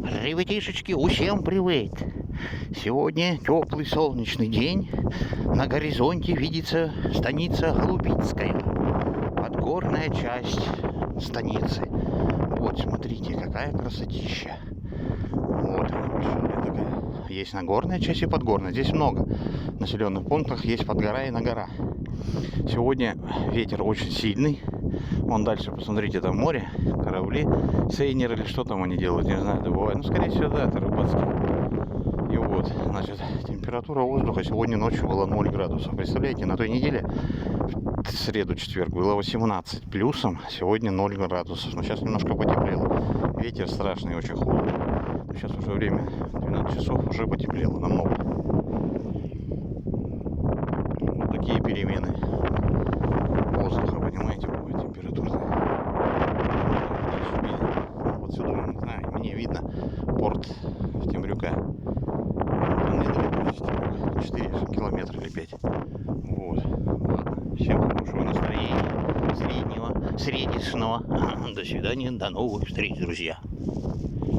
Ребятишечки, всем привет! Сегодня теплый солнечный день. На горизонте видится станица Голубицкая. Подгорная часть станицы. Вот, смотрите, какая красотища. Вот она большая такая. Есть нагорная часть и подгорная. Здесь много населенных пунктов. Есть подгора и нагора. Сегодня ветер очень сильный. Вон дальше, посмотрите, там море, корабли, сейнеры или что там они делают, не знаю, добывают. Ну, скорее всего, да, это рыбацкие. И вот, значит, температура воздуха сегодня ночью была 0 градусов. Представляете, на той неделе, в среду, четверг, было 18 плюсом, сегодня 0 градусов. Но сейчас немножко потеплело. Ветер страшный, очень холодно. Но сейчас уже время 12 часов, уже потеплело намного. Вот такие перемены воздуха, понимаете, бывает температурные. Вот сюда, не знаю, мне видно порт в Темрюка. Он недалеко здесь Темрюк, 4 километра или 5. Вот. Ладно, всем хорошего настроения, среднего, среднего. До свидания, до новых встреч, друзья.